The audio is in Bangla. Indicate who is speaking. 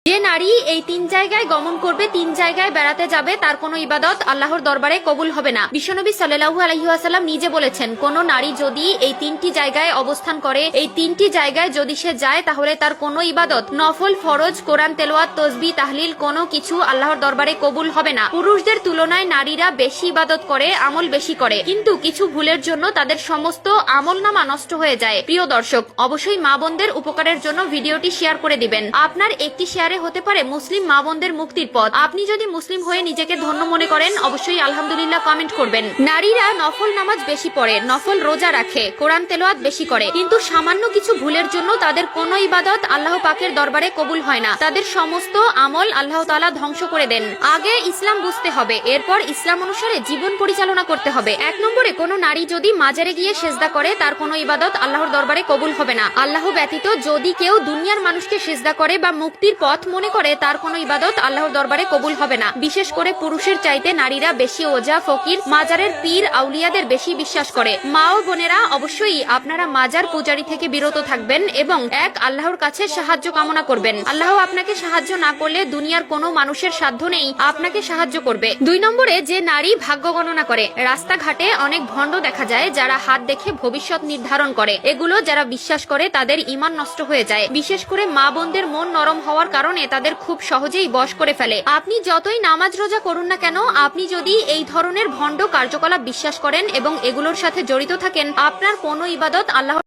Speaker 1: যে নারী এই তিন জায়গায় গমন করবে, তিন জায়গায় বেড়াতে যাবে, তার কোনো ইবাদত আল্লাহর দরবারে কবুল হবে না। বিশ্বনবী সাল্লাল্লাহু আলাইহি ওয়াসাল্লাম নিজে বলেছেন, কোন নারী যদি এই তিনটি জায়গায় অবস্থান করে, এই তিনটি জায়গায় যদি সে যায়, তাহলে তার কোনো ইবাদত, নফল, ফরজ, কোরআন তেলাওয়াত, তাসবিহ, তাহলিল কোনো কিছু আল্লাহর দরবারে কবুল হবে না। পুরুষদের তুলনায় নারীরা বেশি ইবাদত করে, আমল বেশি করে, কিন্তু কিছু ভুলের জন্য তাদের সমস্ত আমলনামা নষ্ট হয়ে যায়। প্রিয় দর্শক, অবশ্যই মা বোনদের উপকারের জন্য ভিডিওটি শেয়ার করে দিবেন। আপনার একটি শেয়ার হতে পারে মুসলিম মা বোনদের মুক্তির পথ। আপনি যদি মুসলিম হয়ে নিজেকে ধন্য মনে করেন, অবশ্যই আলহামদুলিল্লাহ কমেন্ট করবেন। নারীরা নফল নামাজ বেশি পড়ে, নফল রোজা রাখে, কোরআন তেলাওয়াত বেশি করে, কিন্তু সামান্য কিছু ভুলের জন্য তাদের কোনো ইবাদত আল্লাহ পাকের দরবারে কবুল হয় না। তাদের সমস্ত আমল আল্লাহ তাআলা ধ্বংস করে দেন। আগে ইসলাম বুঝতে হবে, এরপর ইসলাম অনুসারে জীবন পরিচালনা করতে হবে। 1 নম্বরে, কোনো নারী যদি মাজারে গিয়ে সেজদা করে, তার কোনো ইবাদত আল্লাহর দরবারে কবুল হবে না। আল্লাহ ব্যতীত যদি কেউ দুনিয়ার মানুষকে সেজদা করে বা মুক্তির পথ মনে করে, তার কোনো ইবাদত আল্লাহর দরবারে কবুল হবে না। বিশেষ করে পুরুষের চাইতে নারীরা বেশি ওজা, ফকির, মাজারের পীর, আউলিয়াদের বেশি বিশ্বাস করে। মা ও বোনেরা, অবশ্যই আপনারা মাজার পূজারী থেকে বিরত থাকবেন এবং এক আল্লাহর কাছে সাহায্য কামনা করবেন। আল্লাহ আপনাকে সাহায্য না করলে দুনিয়ার কোনো মানুষের সাধ্য নেই আপনাকে সাহায্য করবে। 2 নম্বরে, যে নারী ভাগ্য গণনা করে। রাস্তাঘাটে অনেক ভণ্ড দেখা যায় যারা হাত দেখে ভবিষ্যৎ নির্ধারণ করে। এগুলো যারা বিশ্বাস করে তাদের ঈমান নষ্ট হয়ে যায়। বিশেষ করে মা বোনদের মন নরম হওয়ার কারণে তাদের খুব সহজেই বশ করে ফেলে। আপনি যতই নামাজ রোজা করুন না কেন, আপনি যদি এই ধরনের ভণ্ড কার্যকলাপ বিশ্বাস করেন এবং এগুলোর সাথে জড়িত থাকেন, আপনার কোনো ইবাদত আল্লাহ